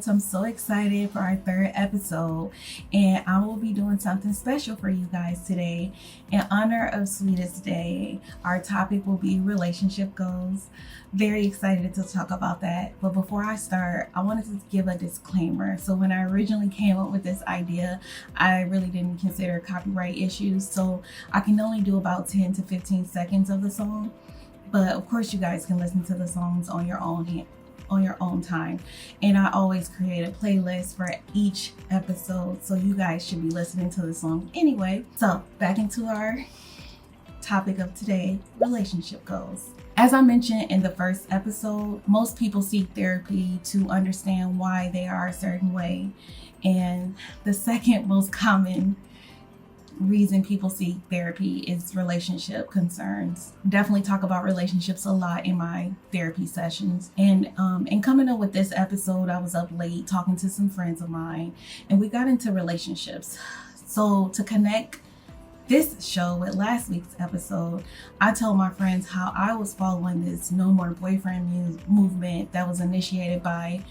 I'm so excited for our third episode, and I will be doing something special for you guys today. In honor of Sweetest Day, our topic will be relationship goals. Very excited to talk about that. But before I start, I wanted to give a disclaimer. So when I originally came up with this idea, I really didn't consider copyright issues. So I can only do about 10 to 15 seconds of the song. But of course, you guys can listen to the songs on your own time. And I always create a playlist for each episode, so you guys should be listening to the song anyway. So back into our topic of today, relationship goals. As I mentioned in the first episode, most people seek therapy to understand why they are a certain way. And the second most common reason people seek therapy is relationship concerns. Definitely talk about relationships a lot in my therapy sessions. And coming up with this episode, I was up late talking to some friends of mine, and we got into relationships. So to connect this show with last week's episode, I told my friends how I was following this No More Boyfriend movement that was initiated by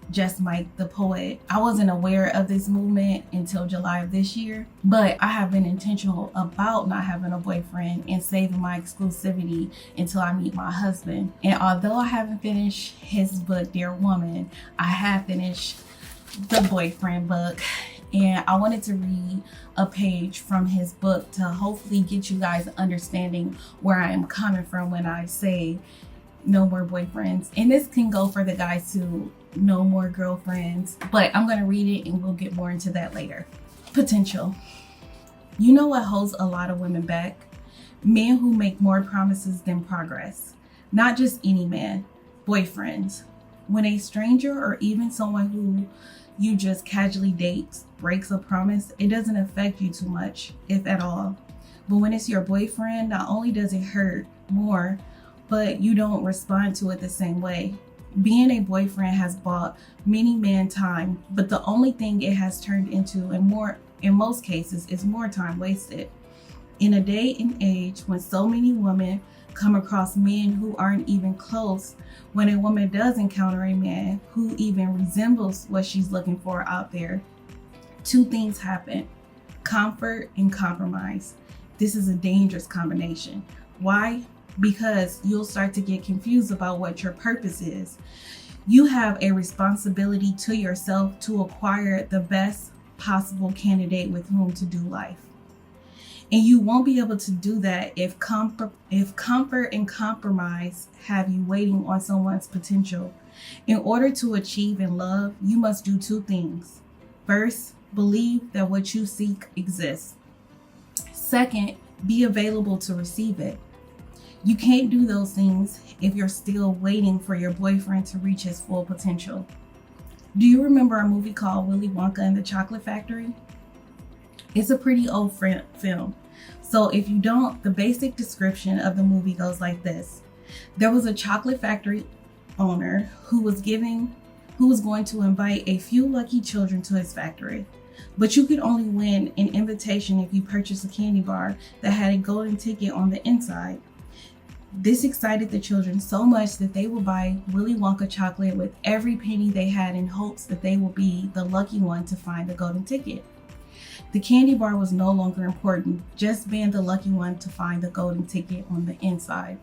Just Mike the Poet. I wasn't aware of this movement until July of this year, but I have been intentional about not having a boyfriend and saving my exclusivity until I meet my husband. And although I haven't finished his book, Dear Woman, I have finished the boyfriend book. And I wanted to read a page from his book to hopefully get you guys understanding where I am coming from when I say no more boyfriends. And this can go for the guys too, no more girlfriends. But I'm going to read it and we'll get more into that later. Potential. You know what holds a lot of women back? Men who make more promises than progress. Not just any man, boyfriends. When a stranger or even someone who you just casually date breaks a promise, it doesn't affect you too much, if at all. But when it's your boyfriend, not only does it hurt more, but you don't respond to it the same way. Being a boyfriend has bought many men time, but the only thing it has turned into, in most cases, is more time wasted. In a day and age when so many women come across men who aren't even close, when a woman does encounter a man who even resembles what she's looking for out there, two things happen: comfort and compromise. This is a dangerous combination. Why? Because you'll start to get confused about what your purpose is. You have a responsibility to yourself to acquire the best possible candidate with whom to do life. And you won't be able to do that if comfort and compromise have you waiting on someone's potential. In order to achieve in love, you must do two things. First, believe that what you seek exists. Second, be available to receive it. You can't do those things if you're still waiting for your boyfriend to reach his full potential. Do you remember a movie called Willy Wonka and the Chocolate Factory? It's a pretty old film. So if you don't, the basic description of the movie goes like this. There was a chocolate factory owner who was going to invite a few lucky children to his factory. But you could only win an invitation if you purchased a candy bar that had a golden ticket on the inside. This excited the children so much that they would buy Willy Wonka chocolate with every penny they had in hopes that they will be the lucky one to find the golden ticket. The candy bar was no longer important, just being the lucky one to find the golden ticket on the inside.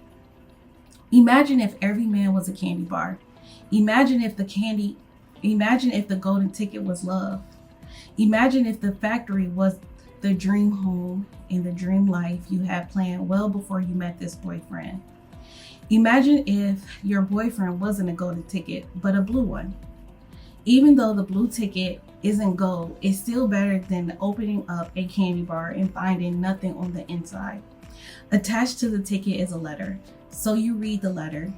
Imagine if every man was a candy bar. Imagine if the golden ticket was love. Imagine if the factory was the dream home and the dream life you had planned well before you met this boyfriend. Imagine if your boyfriend wasn't a golden ticket, but a blue one. Even though the blue ticket isn't gold, it's still better than opening up a candy bar and finding nothing on the inside. Attached to the ticket is a letter. So you read the letter,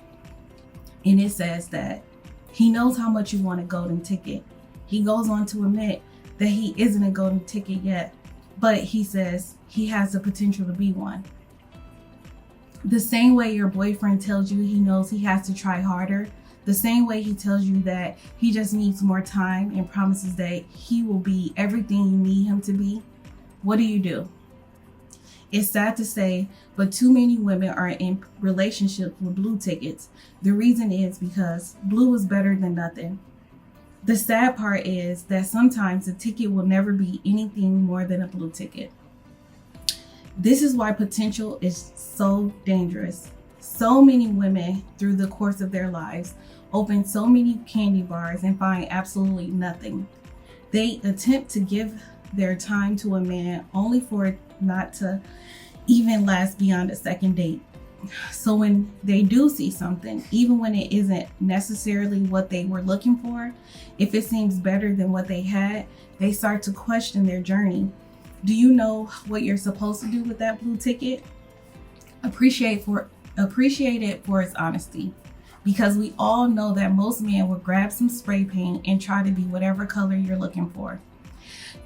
and it says that he knows how much you want a golden ticket. He goes on to admit that he isn't a golden ticket yet, but he says he has the potential to be one. The same way your boyfriend tells you he knows he has to try harder, the same way he tells you that he just needs more time and promises that he will be everything you need him to be, what do? It's sad to say, but too many women are in relationships with blue tickets. The reason is because blue is better than nothing. The sad part is that sometimes a ticket will never be anything more than a blue ticket. This is why potential is so dangerous. So many women through the course of their lives open so many candy bars and find absolutely nothing. They attempt to give their time to a man only for it not to even last beyond a second date. So when they do see something, even when it isn't necessarily what they were looking for, if it seems better than what they had, they start to question their journey. Do you know what you're supposed to do with that blue ticket? Appreciate it for its honesty. Because we all know that most men will grab some spray paint and try to be whatever color you're looking for.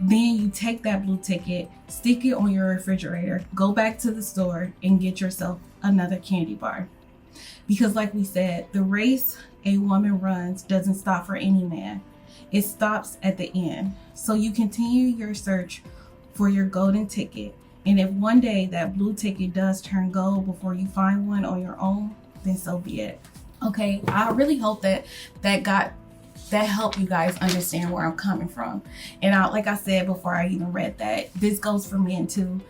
Then you take that blue ticket, stick it on your refrigerator, go back to the store and get yourself another candy bar. Because like we said, the race a woman runs doesn't stop for any man. It stops at the end. So you continue your search for your golden ticket. And if one day that blue ticket does turn gold before you find one on your own, then so be it. Okay, I really hope that helped you guys understand where I'm coming from. And like I said before I even read that, this goes for men too.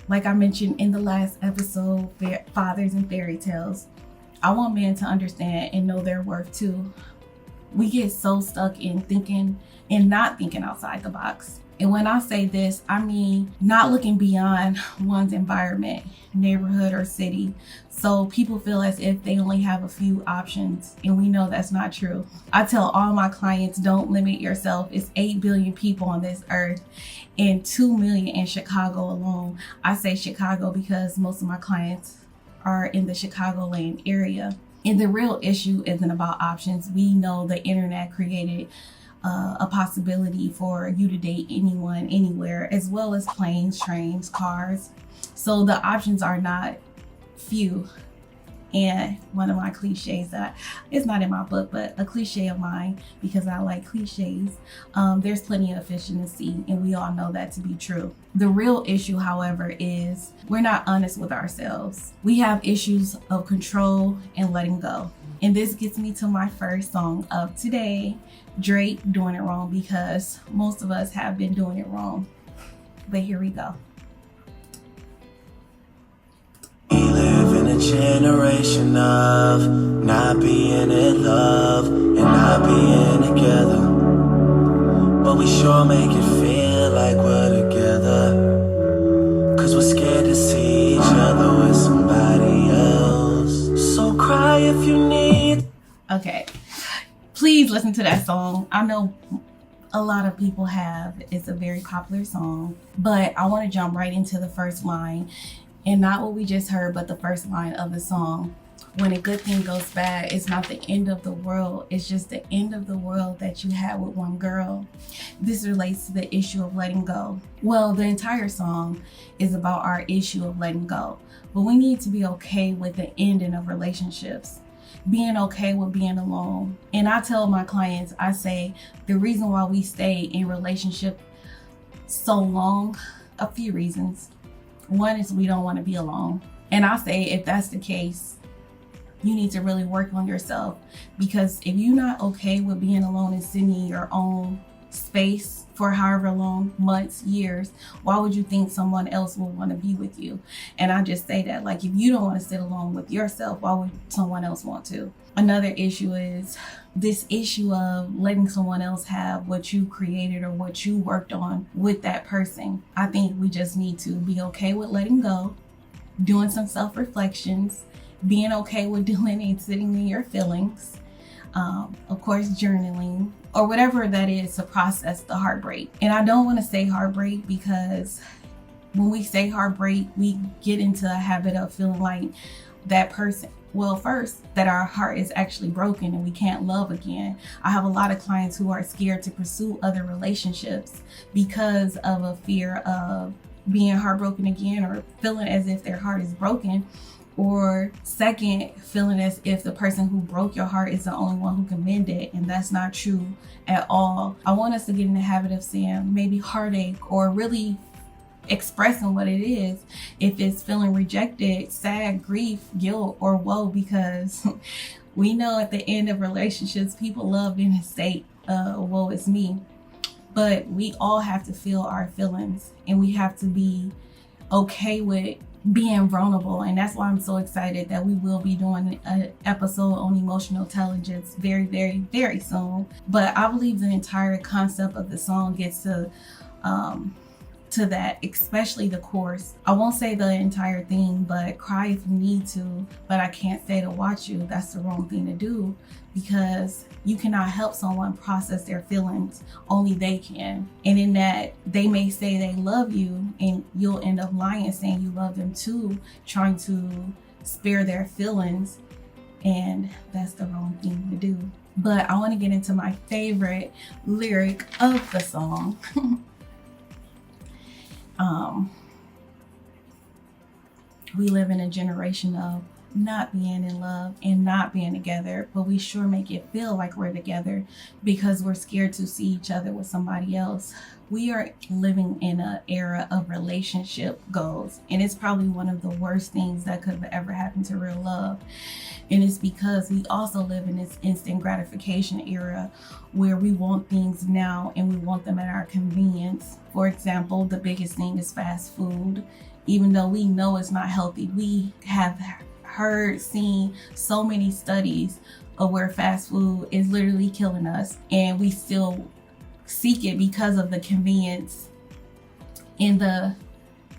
Like I mentioned in the last episode, Fathers and Fairy Tales, I want men to understand and know their worth too. We get so stuck in thinking and not thinking outside the box. And when I say this, I mean not looking beyond one's environment, neighborhood, or city. So people feel as if they only have a few options, and we know that's not true. I tell all my clients, don't limit yourself. It's 8 billion people on this earth and 2 million in Chicago alone. I say Chicago because most of my clients are in the Chicagoland area. And the real issue isn't about options. We know the internet created a possibility for you to date anyone, anywhere, as well as planes, trains, cars. So the options are not few. And one of my cliches that it's not in my book, but a cliche of mine, because I like cliches, there's plenty of fish in the sea, and we all know that to be true. The real issue, however, is we're not honest with ourselves. We have issues of control and letting go. And this gets me to my first song of today, Drake, Doing It Wrong, because most of us have been doing it wrong. But here we go. We live in a generation of not being in love and not being together, but we sure make it feel like we're together, 'cause we're scared to see each other with somebody else. So cry if you need. Okay, please listen to that song. I know a lot of people have. It's a very popular song, but I want to jump right into the first line, and not what we just heard, but the first line of the song. When a good thing goes bad, it's not the end of the world. It's just the end of the world that you had with one girl. This relates to the issue of letting go. Well, the entire song is about our issue of letting go, but we need to be okay with the ending of relationships. Being okay with being alone. And I tell my clients, I say the reason why we stay in relationship so long, a few reasons. One is we don't want to be alone. And I say if that's the case, you need to really work on yourself, because if you're not okay with being alone and sitting in your own space for however long, months, years, why would you think someone else will want to be with you? And I just say that, like, if you don't want to sit alone with yourself, why would someone else want to? Another issue is this issue of letting someone else have what you created or what you worked on with that person. I think we just need to be okay with letting go, doing some self-reflections, being okay with doing and sitting in your feelings, of course, journaling, or whatever that is to process the heartbreak. And I don't want to say heartbreak, because when we say heartbreak, we get into a habit of feeling like that person, well, first, that our heart is actually broken and we can't love again. I have a lot of clients who are scared to pursue other relationships because of a fear of being heartbroken again, or feeling as if their heart is broken. Or second, feeling as if the person who broke your heart is the only one who can mend it, and that's not true at all. I want us to get in the habit of saying maybe heartache, or really expressing what it is. If it's feeling rejected, sad, grief, guilt, or woe, because we know at the end of relationships, people love being in a state woe is me. But we all have to feel our feelings, and we have to be okay with being vulnerable. And that's why I'm so excited that we will be doing an episode on emotional intelligence very, very, very soon. But I believe the entire concept of the song gets to that, especially the chorus. I won't say the entire thing, but cry if you need to, but I can't stay to watch you. That's the wrong thing to do, because you cannot help someone process their feelings. Only they can. And in that, they may say they love you, and you'll end up lying saying you love them too, trying to spare their feelings. And that's the wrong thing to do. But I want to get into my favorite lyric of the song. We live in a generation of not being in love and not being together, but we sure make it feel like we're together because we're scared to see each other with somebody else. We are living in an era of relationship goals, and it's probably one of the worst things that could have ever happened to real love. And it's because we also live in this instant gratification era where we want things now and we want them at our convenience. For example, the biggest thing is fast food. Even though we know it's not healthy, we have seen so many studies of where fast food is literally killing us, and we still seek it because of the convenience and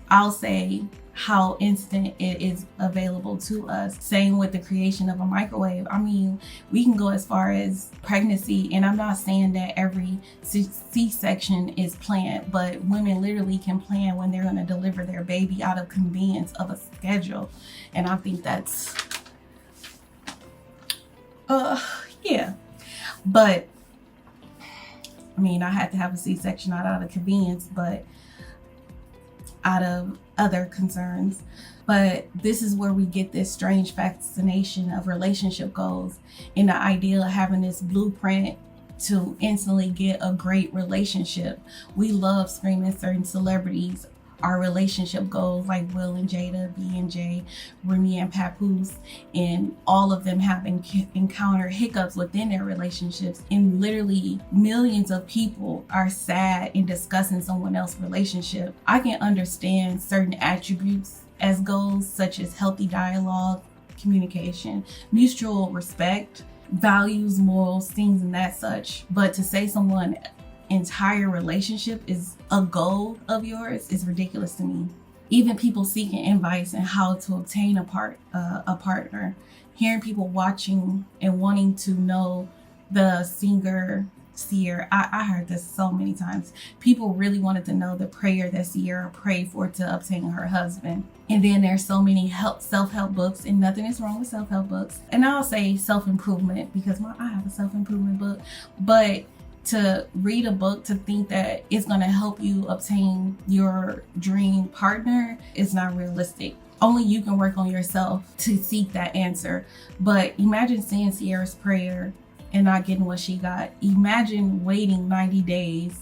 I'll say, how instant it is available to us. Same with the creation of a microwave. I mean, we can go as far as pregnancy, and I'm not saying that every C-section is planned, but women literally can plan when they're going to deliver their baby out of convenience of a schedule. And I think that's, yeah. But, I mean, I had to have a C-section not out of convenience, but out of other concerns. But this is where we get this strange fascination of relationship goals and the idea of having this blueprint to instantly get a great relationship. We love screaming certain celebrities our relationship goals, like Will and Jada, B and J, Remy and Papoose, and all of them have encountered hiccups within their relationships. And literally millions of people are sad in discussing someone else's relationship. I can understand certain attributes as goals, such as healthy dialogue, communication, mutual respect, values, morals, things and that such. But to say someone entire relationship is a goal of yours is ridiculous to me. Even people seeking advice on how to obtain a partner, hearing people watching and wanting to know the singer Sierra. I heard this so many times. People really wanted to know the prayer that Sierra prayed for to obtain her husband. And then there's so many self-help books, and nothing is wrong with self-help books. And I'll say self-improvement because I have a self-improvement book, but to read a book to think that it's going to help you obtain your dream partner is not realistic. Only you can work on yourself to seek that answer. But imagine seeing Sierra's prayer and not getting what she got. Imagine waiting 90 days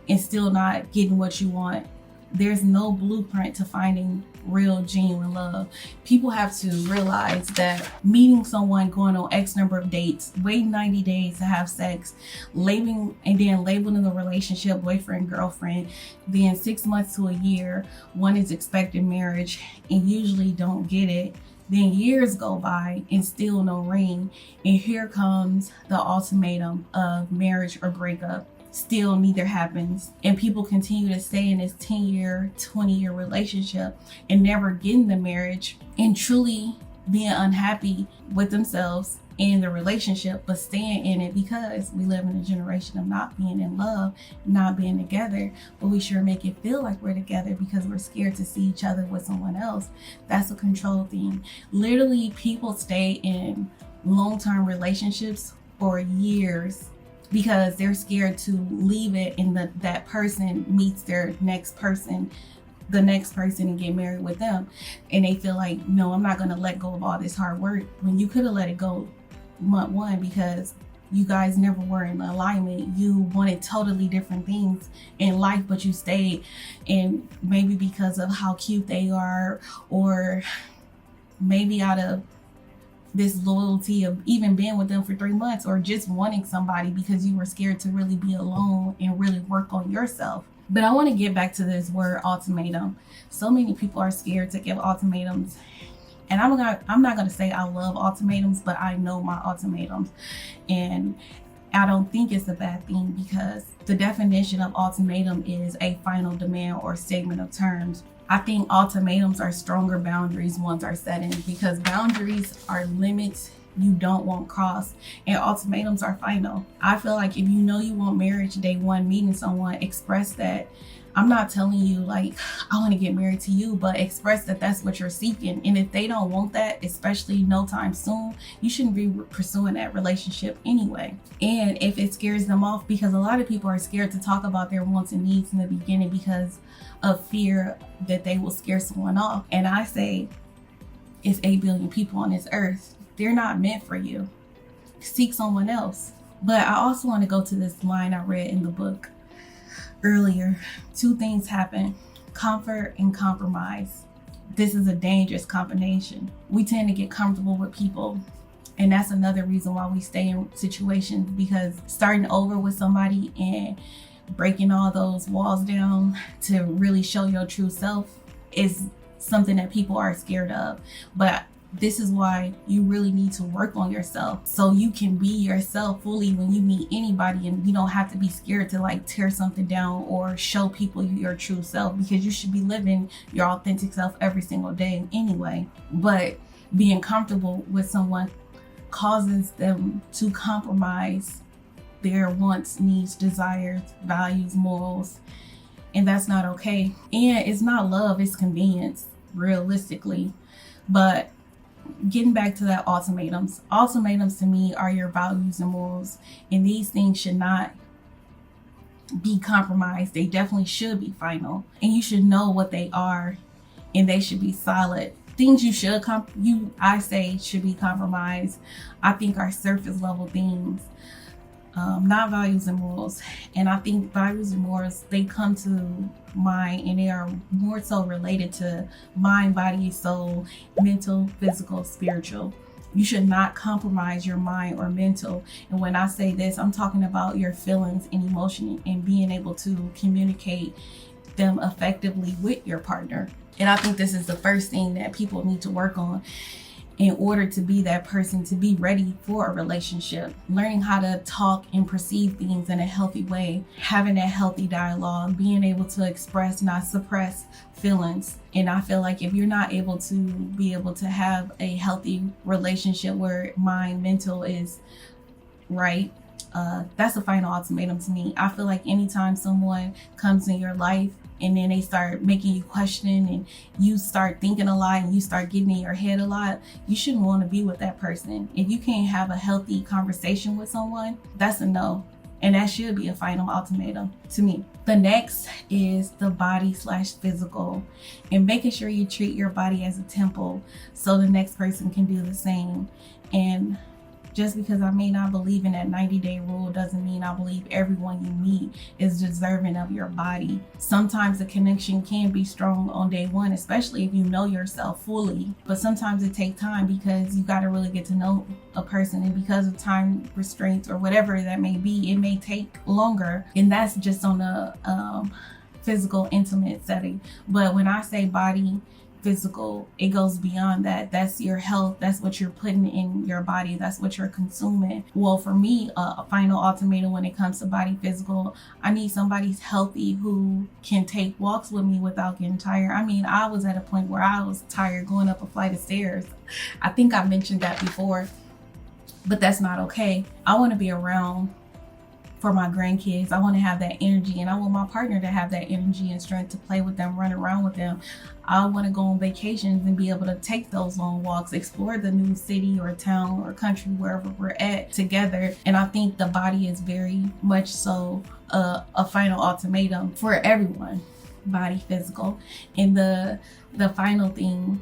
and still not getting what you want. There's no blueprint to finding real, genuine love. People have to realize that meeting someone, going on X number of dates, waiting 90 days to have sex, labeling the relationship boyfriend, girlfriend, then 6 months to a year, one is expecting marriage and usually don't get it. Then years go by and still no ring. And here comes the ultimatum of marriage or breakup. Still neither happens. And people continue to stay in this 10-year, 20-year relationship and never getting the marriage and truly being unhappy with themselves and the relationship, but staying in it because we live in a generation of not being in love, not being together, but we sure make it feel like we're together because we're scared to see each other with someone else. That's a control thing. Literally, people stay in long-term relationships for years because they're scared to leave it and that person meets their next person, the next person, and get married with them. And they feel like, no, I'm not going to let go of all this hard work, when you could have let it go month one because you guys never were in alignment. You wanted totally different things in life, but you stayed. And maybe because of how cute they are, or maybe out of this loyalty of even being with them for 3 months, or just wanting somebody because you were scared to really be alone and really work on yourself. But I want to get back to this word ultimatum. So many people are scared to give ultimatums. And I'm not going to say I love ultimatums, but I know my ultimatums. And I don't think it's a bad thing, because the definition of ultimatum is a final demand or statement of terms. I think ultimatums are stronger boundaries ones are set in, because boundaries are limits you don't want crossed, and ultimatums are final. I feel like if you know you want marriage day one, meeting someone, express that. I'm not telling you like I want to get married to you, but express that that's what you're seeking. And if they don't want that, especially no time soon, you shouldn't be pursuing that relationship anyway. And if it scares them off, because a lot of people are scared to talk about their wants and needs in the beginning because of fear that they will scare someone off. And I say, it's 8 billion people on this earth. They're not meant for you. Seek someone else. But I also want to go to this line I read in the book earlier. 2 things happen: comfort and compromise. This is a dangerous combination. We tend to get comfortable with people, and that's another reason why we stay in situations, because starting over with somebody and breaking all those walls down to really show your true self is something that people are scared of. But this is why you really need to work on yourself, so you can be yourself fully when you meet anybody, and you don't have to be scared to like tear something down or show people your true self, because you should be living your authentic self every single day anyway. But being comfortable with someone causes them to compromise their wants, needs, desires, values, morals, and that's not okay. And it's not love, it's convenience, realistically. But getting back to that, ultimatums to me are your values and morals, and these things should not be compromised. They definitely should be final, and you should know what they are, and they should be solid. Things you should I say should be compromised, I think, are surface level things, not values and morals. And I think values and morals, they come to mind, and they are more so related to mind, body, soul, mental, physical, spiritual. You should not compromise your mind or mental. And when I say this, I'm talking about your feelings and emotion, and being able to communicate them effectively with your partner. And I think this is the first thing that people need to work on in order to be that person, to be ready for a relationship. Learning how to talk and perceive things in a healthy way, having that healthy dialogue, being able to express, not suppress feelings. And I feel like if you're not able to have a healthy relationship where mind, mental is right, that's a final ultimatum to me. I feel like anytime someone comes in your life and then they start making you question, and you start thinking a lot, and you start getting in your head a lot, you shouldn't want to be with that person. If you can't have a healthy conversation with someone, that's a no. And that should be a final ultimatum to me. The next is the body/physical, and making sure you treat your body as a temple so the next person can do the same. And just because I may not believe in that 90-day rule doesn't mean I believe everyone you meet is deserving of your body. Sometimes the connection can be strong on day one, especially if you know yourself fully. But sometimes it takes time, because you got to really get to know a person. And because of time restraints or whatever that may be, it may take longer. And that's just on a physical, intimate setting. But when I say body, physical, it goes beyond that. That's your health. That's what you're putting in your body. That's what you're consuming. Well, for me, a final ultimatum when it comes to body, physical, I need somebody healthy who can take walks with me without getting tired. I mean, I was at a point where I was tired going up a flight of stairs. I think I mentioned that before, but that's not okay. I want to be around for my grandkids. I want to have that energy, and I want my partner to have that energy and strength to play with them, run around with them. I want to go on vacations and be able to take those long walks, explore the new city or town or country, wherever we're at together. And I think the body is very much so a final ultimatum for everyone, body, physical. And the final thing,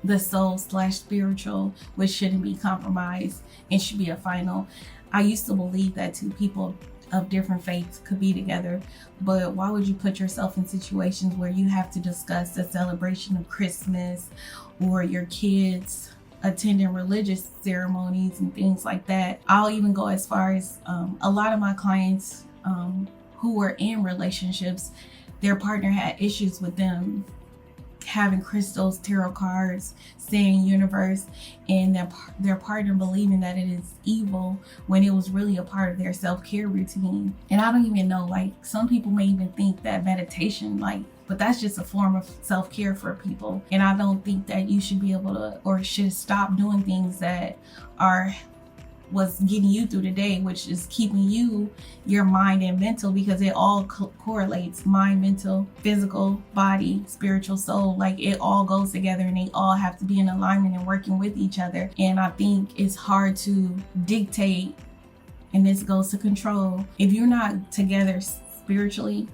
the soul/spiritual, which shouldn't be compromised and should be a final. I used to believe that two people of different faiths could be together, but why would you put yourself in situations where you have to discuss the celebration of Christmas or your kids' attending religious ceremonies and things like that. I'll even go as far as a lot of my clients who were in relationships, their partner had issues with them having crystals, tarot cards, saying universe, and their partner believing that it is evil when it was really a part of their self-care routine. And I don't even know, like, some people may even think that meditation, like, but that's just a form of self-care for people. And I don't think that you should be able to, or should stop doing things that was getting you through the day, which is keeping you, your mind and mental, because it all correlates: mind, mental, physical, body, spiritual, soul. Like, it all goes together, and they all have to be in alignment and working with each other. And I think it's hard to dictate, and this goes to control. If you're not together spiritually,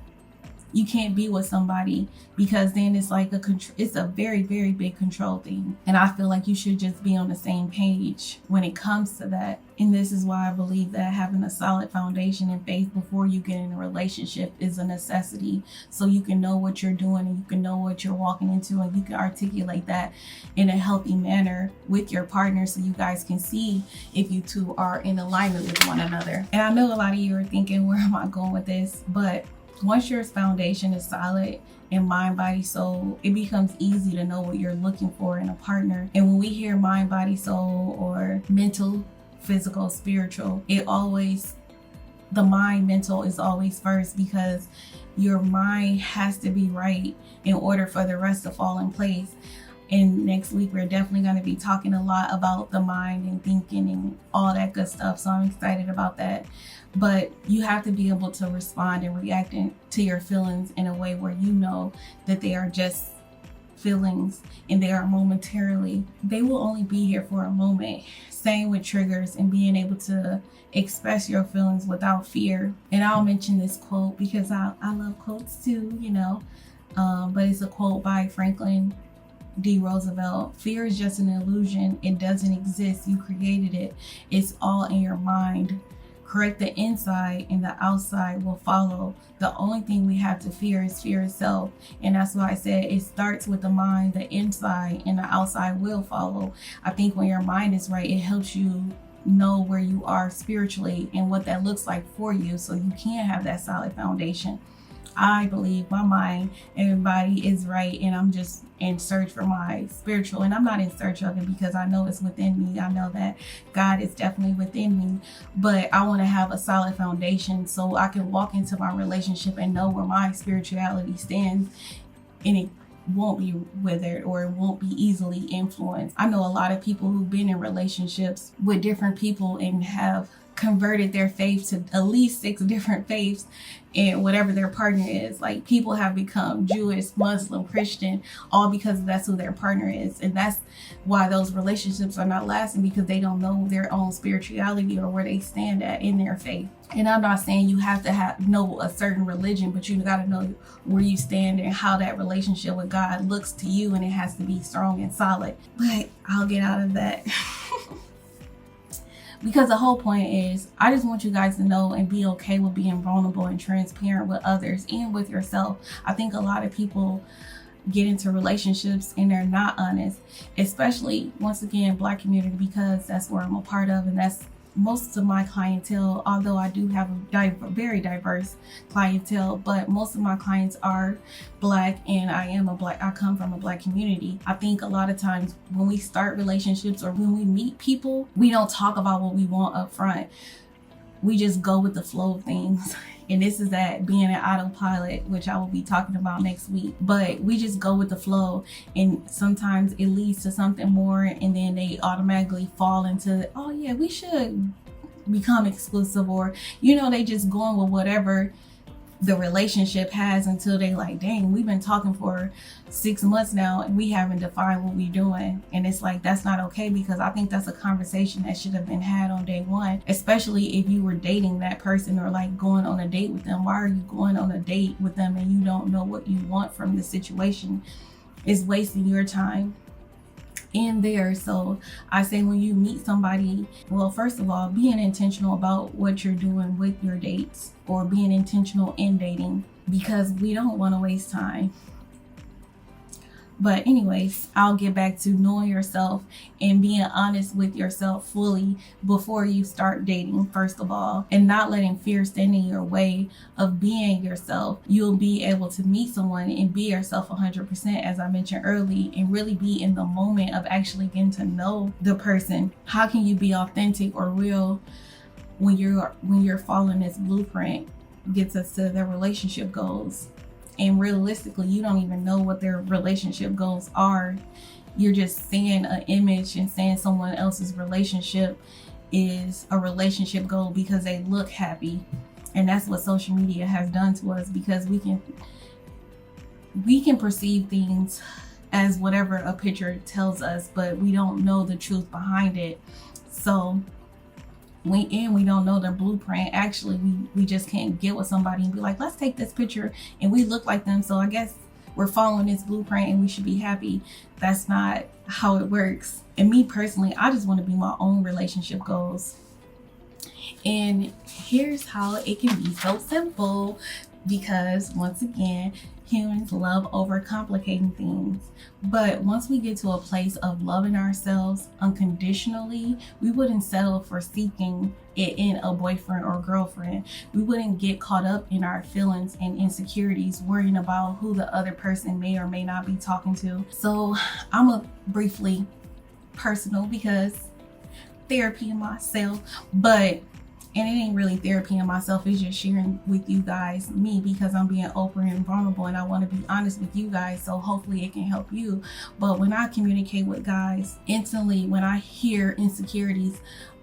you can't be with somebody, because then it's like it's a very, very big control thing. And I feel like you should just be on the same page when it comes to that. And this is why I believe that having a solid foundation and faith before you get in a relationship is a necessity, so you can know what you're doing and you can know what you're walking into, and you can articulate that in a healthy manner with your partner, so you guys can see if you two are in alignment with one another. And I know a lot of you are thinking, where am I going with this? But once your foundation is solid in mind, body, soul, it becomes easy to know what you're looking for in a partner. And when we hear mind, body, soul, or mental, physical, spiritual, the mind, mental is always first, because your mind has to be right in order for the rest to fall in place. And next week, we're definitely going to be talking a lot about the mind and thinking and all that good stuff. So I'm excited about that. But you have to be able to respond and react to your feelings in a way where you know that they are just feelings and they are momentarily. They will only be here for a moment. Same with triggers and being able to express your feelings without fear. And I'll mention this quote because I love quotes too, but it's a quote by Franklin D. Roosevelt. Fear is just an illusion. It doesn't exist. You created it. It's all in your mind. Correct the inside and the outside will follow. The only thing we have to fear is fear itself. And that's why I said it starts with the mind, the inside, and the outside will follow. I think when your mind is right, it helps you know where you are spiritually and what that looks like for you, so you can have that solid foundation. I believe my mind and body is right, and I'm just in search for my spiritual, and I'm not in search of it because I know it's within me. I know that God is definitely within me, but I want to have a solid foundation so I can walk into my relationship and know where my spirituality stands, and it won't be withered or it won't be easily influenced. I know a lot of people who've been in relationships with different people and have converted their faith to at least 6 different faiths and whatever their partner is. Like, people have become Jewish, Muslim, Christian, all because that's who their partner is. And that's why those relationships are not lasting, because they don't know their own spirituality or where they stand at in their faith. And I'm not saying you have to know a certain religion, but you got to know where you stand and how that relationship with God looks to you, and it has to be strong and solid. But I'll get out of that. Because the whole point is, I just want you guys to know and be okay with being vulnerable and transparent with others and with yourself. I think a lot of people get into relationships and they're not honest, especially, once again, Black community, because that's where I'm a part of, and that's most of my clientele. Although I do have a very diverse clientele, but most of my clients are Black, and I come from a Black community. I think a lot of times when we start relationships or when we meet people, we don't talk about what we want up front. We just go with the flow of things. And this is that being an autopilot, which I will be talking about next week. But we just go with the flow, and sometimes it leads to something more, and then they automatically fall into, oh yeah, we should become exclusive, or they just going with whatever the relationship has, until they like, dang, we've been talking for 6 months now and we haven't defined what we're doing. And it's like, that's not okay, because I think that's a conversation that should have been had on day one, especially if you were dating that person or like going on a date with them. Why are you going on a date with them and you don't know what you want from the situation? It's wasting your time in there. So I say, when you meet somebody, well, first of all, being intentional about what you're doing with your dates, or being intentional in dating, because we don't want to waste time. But anyways, I'll get back to knowing yourself and being honest with yourself fully before you start dating, first of all, and not letting fear stand in your way of being yourself. You'll be able to meet someone and be yourself 100%, as I mentioned earlier, and really be in the moment of actually getting to know the person. How can you be authentic or real when you're following this blueprint? Gets us to their relationship goals. And realistically, you don't even know what their relationship goals are. You're just seeing an image and saying someone else's relationship is a relationship goal because they look happy. And that's what social media has done to us, because we can perceive things as whatever a picture tells us, but we don't know the truth behind it. So we don't know their blueprint. Actually, we just can't get with somebody and be like, let's take this picture and we look like them, so I guess we're following this blueprint and we should be happy. That's not how it works. And me personally, I just want to be my own relationship goals. And here's how it can be so simple, because once again, humans love overcomplicating things. But once we get to a place of loving ourselves unconditionally, we wouldn't settle for seeking it in a boyfriend or girlfriend. We wouldn't get caught up in our feelings and insecurities, worrying about who the other person may or may not be talking to. So I'm a briefly personal, because therapy in myself, and it ain't really therapy in myself, it's just sharing with you guys me, because I'm being open and vulnerable and I want to be honest with you guys, so hopefully it can help you. But when I communicate with guys, instantly when I hear insecurities,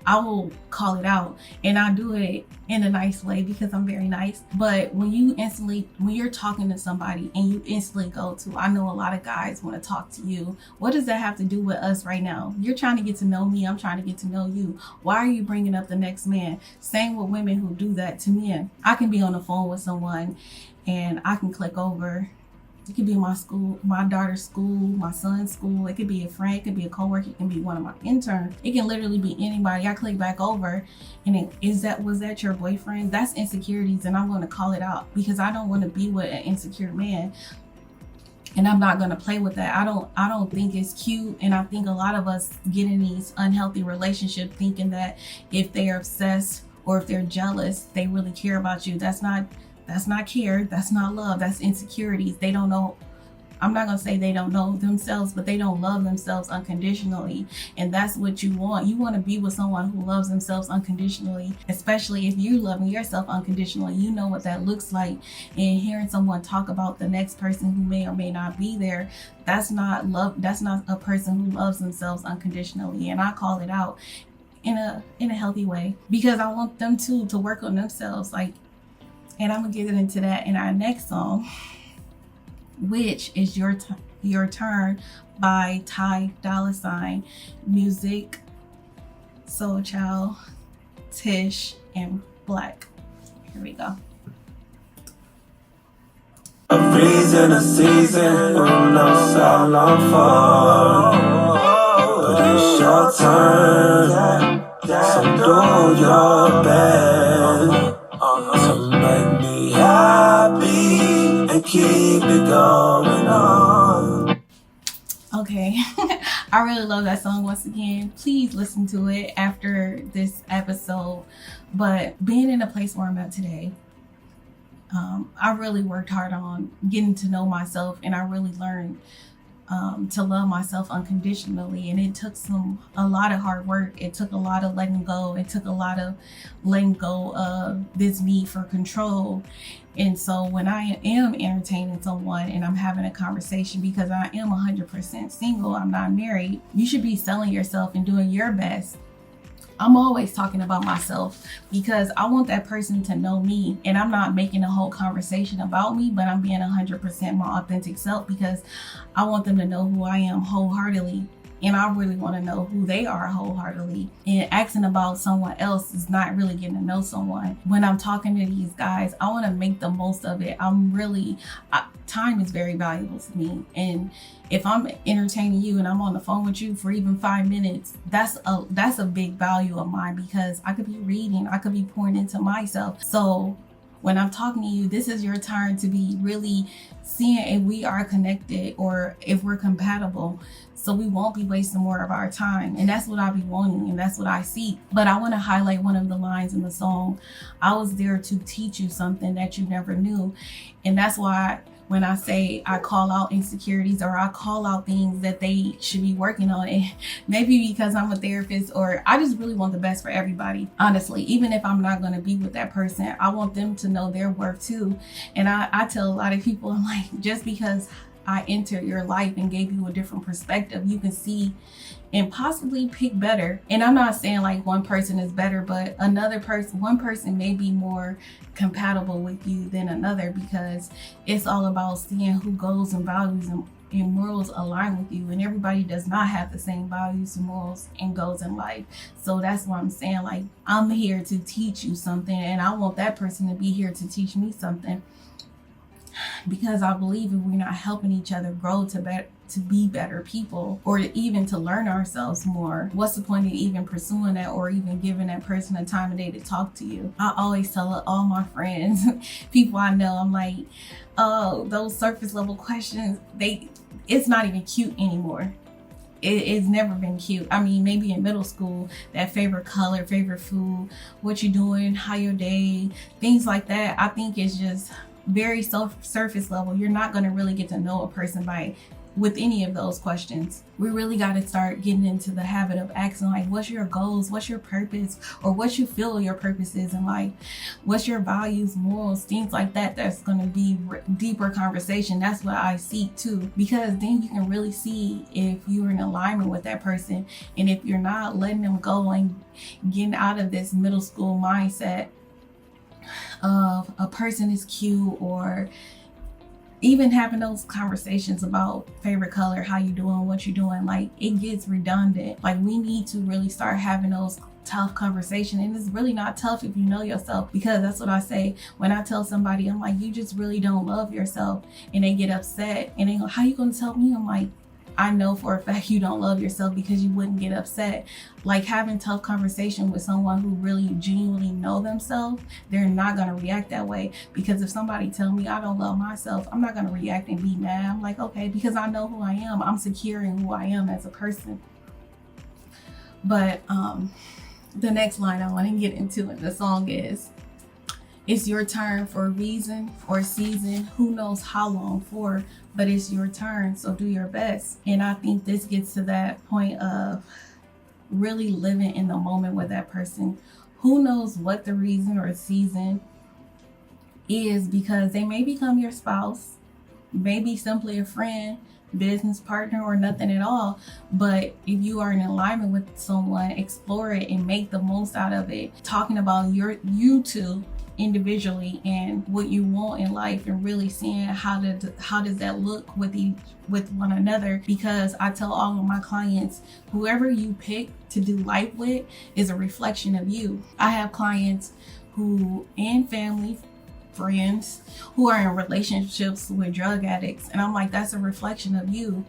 I will call it out, and I do it in a nice way because I'm very nice. But when you're talking to somebody and you instantly go to, I know a lot of guys want to talk to you. What does that have to do with us right now? You're trying to get to know me. I'm trying to get to know you. Why are you bringing up the next man? Same with women who do that to men. I can be on the phone with someone and I can click over. It could be my daughter's school, my son's school. It could be a friend, it could be a coworker, it can be one of my interns. It can literally be anybody. I click back over and was that your boyfriend? That's insecurities, and I'm going to call it out, because I don't want to be with an insecure man. And I'm not going to play with that. I don't think it's cute. And I think a lot of us get in these unhealthy relationships thinking that if they're obsessed or if they're jealous, they really care about you. That's not care. That's not love. That's insecurities. They don't know. I'm not going to say they don't know themselves, but they don't love themselves unconditionally. And that's what you want. You want to be with someone who loves themselves unconditionally, especially if you're loving yourself unconditionally. You know what that looks like. And hearing someone talk about the next person who may or may not be there, that's not love. That's not a person who loves themselves unconditionally. And I call it out in a healthy way, because I want them to work on themselves. And I'm gonna get into that in our next song, which is Your Turn by Ty Dolla $ign, music, Soul Child, Tish, and Black. Here we go. A reason, a season, who knows how long for? But it's your turn, so do your best to make me happy and keep it going on. Okay, I really love that song. Once again, please listen to it after this episode. But being in a place where I'm at today, I really worked hard on getting to know myself, and I really learned to love myself unconditionally. And it took a lot of hard work. It took a lot of letting go. It took a lot of letting go of this need for control. And so when I am entertaining someone and I'm having a conversation, because I am 100% single, I'm not married, you should be selling yourself and doing your best. I'm always talking about myself because I want that person to know me, and I'm not making a whole conversation about me, but I'm being 100% my authentic self, because I want them to know who I am wholeheartedly. And I really want to know who they are wholeheartedly. And asking about someone else is not really getting to know someone. When I'm talking to these guys, I want to make the most of it. Time is very valuable to me. And if I'm entertaining you and I'm on the phone with you for even 5 minutes, that's a big value of mine, because I could be reading, I could be pouring into myself. So when I'm talking to you, this is your turn to be really seeing if we are connected or if we're compatible. So we won't be wasting more of our time. And that's what I be wanting, and that's what I seek. But I want to highlight one of the lines in the song. I was there to teach you something that you never knew. And that's why when I say I call out insecurities or I call out things that they should be working on, and maybe because I'm a therapist or I just really want the best for everybody. Honestly, even if I'm not going to be with that person, I want them to know their worth too. And I tell a lot of people, I'm like, just because I entered your life and gave you a different perspective, you can see and possibly pick better. And I'm not saying like one person is better, but one person may be more compatible with you than another, because it's all about seeing who goals and values and morals align with you. And everybody does not have the same values and morals and goals in life. So that's why I'm saying, like, I'm here to teach you something, and I want that person to be here to teach me something. Because I believe if we're not helping each other grow to be better people, or even to learn ourselves more, what's the point of even pursuing that or even giving that person a time of day to talk to you? I always tell all my friends, people I know, I'm like, oh, those surface level questions, it's not even cute anymore. It's never been cute. I mean, maybe in middle school, that favorite color, favorite food, what you doing, how your day, things like that, I think it's just very surface level. You're not going to really get to know a person with any of those questions. We really got to start getting into the habit of asking, like, what's your goals, what's your purpose, or what you feel your purpose is in life, what's your values, morals, things like that. That's going to be deeper conversation. That's what I seek too, because then you can really see if you're in alignment with that person, and if you're not, letting them go and getting out of this middle school mindset of a person is cute, or even having those conversations about favorite color, how you doing, what you doing. Like, it gets redundant. Like, we need to really start having those tough conversations. And it's really not tough if you know yourself, because that's what I say when I tell somebody, I'm like, you just really don't love yourself, and they get upset and they go, how you gonna tell me? I'm like, I know for a fact you don't love yourself, because you wouldn't get upset. Like, having tough conversation with someone who really genuinely know themselves, they're not going to react that way. Because if somebody tell me I don't love myself, I'm not going to react and be mad. I'm like, okay, because I know who I am. I'm secure in who I am as a person. But the next line I want to get into in the song is, it's your turn for a reason or season, who knows how long for, but it's your turn, so do your best. And I think this gets to that point of really living in the moment with that person. Who knows what the reason or season is, because they may become your spouse, maybe simply a friend, business partner, or nothing at all. But if you are in alignment with someone, explore it and make the most out of it. Talking about you two individually and what you want in life, and really seeing how does that look with one another. Because I tell all of my clients, whoever you pick to do life with is a reflection of you. I have clients and family, friends who are in relationships with drug addicts, and I'm like, that's a reflection of you.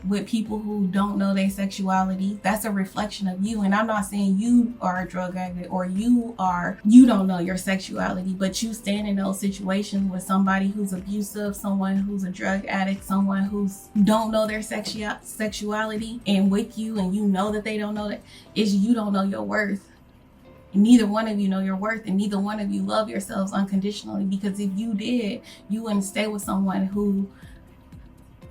With people who don't know their sexuality, that's a reflection of you. And I'm not saying you are a drug addict or you don't know your sexuality, but you stand in those situations with somebody who's abusive, someone who's a drug addict, someone who's don't know their sexuality, and with you, and you know that they don't know that, is you don't know your worth. Neither one of you know your worth, and neither one of you love yourselves unconditionally. Because if you did, you wouldn't stay with someone who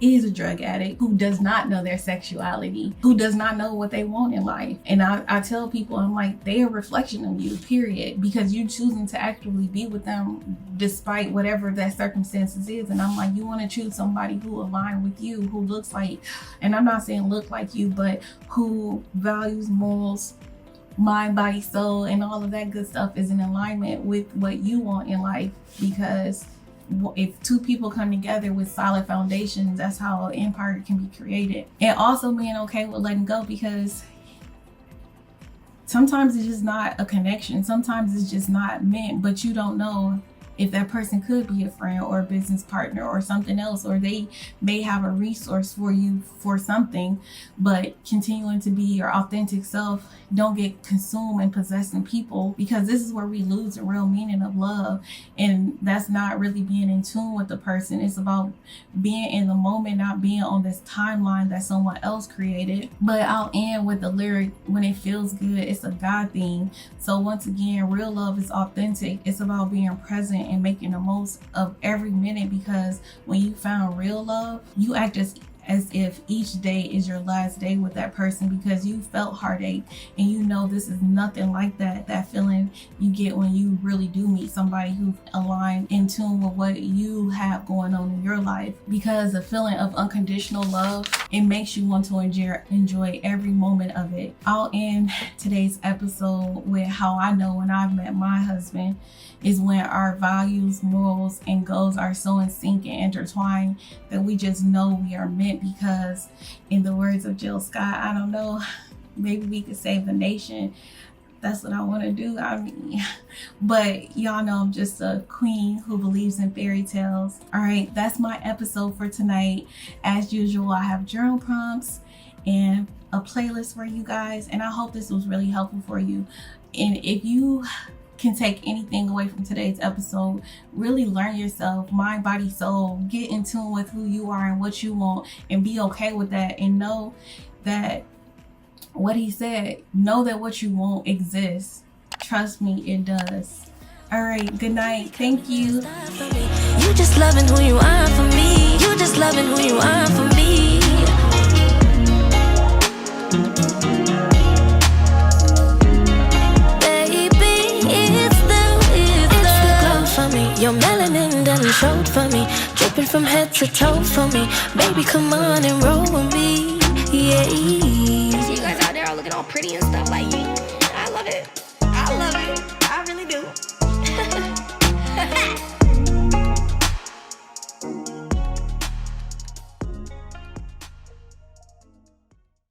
is a drug addict, who does not know their sexuality, who does not know what they want in life. And I tell people, I'm like, they are a reflection of you, period. Because you choosing to actually be with them despite whatever that circumstances is. And I'm like, you want to choose somebody who align with you, who looks like, and I'm not saying look like you, but who values morals, mind, body, soul, and all of that good stuff is in alignment with what you want in life. Because if two people come together with solid foundations, that's how an empire can be created. And also being okay with letting go, because sometimes it's just not a connection. Sometimes it's just not meant, but you don't know if that person could be a friend or a business partner or something else, or they may have a resource for you for something. But continuing to be your authentic self, don't get consumed and possessing people, because this is where we lose the real meaning of love. And that's not really being in tune with the person. It's about being in the moment, not being on this timeline that someone else created. But I'll end with the lyric, when it feels good, it's a God thing. So once again, real love is authentic. It's about being present and making the most of every minute, because when you found real love, you act as if each day is your last day with that person, because you felt heartache and you know this is nothing like that feeling you get when you really do meet somebody who's aligned, in tune with what you have going on in your life. Because the feeling of unconditional love, it makes you want to enjoy every moment of it. I'll end today's episode with how I know when I've met my husband is when our values, morals, and goals are so in sync and intertwined that we just know we are meant. Because in the words of Jill Scott, I don't know, maybe we could save the nation. That's what I want to do. I mean, but y'all know I'm just a queen who believes in fairy tales. All right, that's my episode for tonight. As usual, I have journal prompts and a playlist for you guys, and I hope this was really helpful for you. And if you can take anything away from today's episode, really learn yourself, mind, body, soul, get in tune with who you are and what you want, and be okay with that, and know that what he said, know that what you want exists. Trust me, it does. All right, good night. Thank you. You just loving who you are for me. You just loving who you are for me. Your melanin done showed for me, dripping from head to toe for me. Baby, come on and roll with me, yeah. See you guys out there all looking all pretty and stuff like, yeah.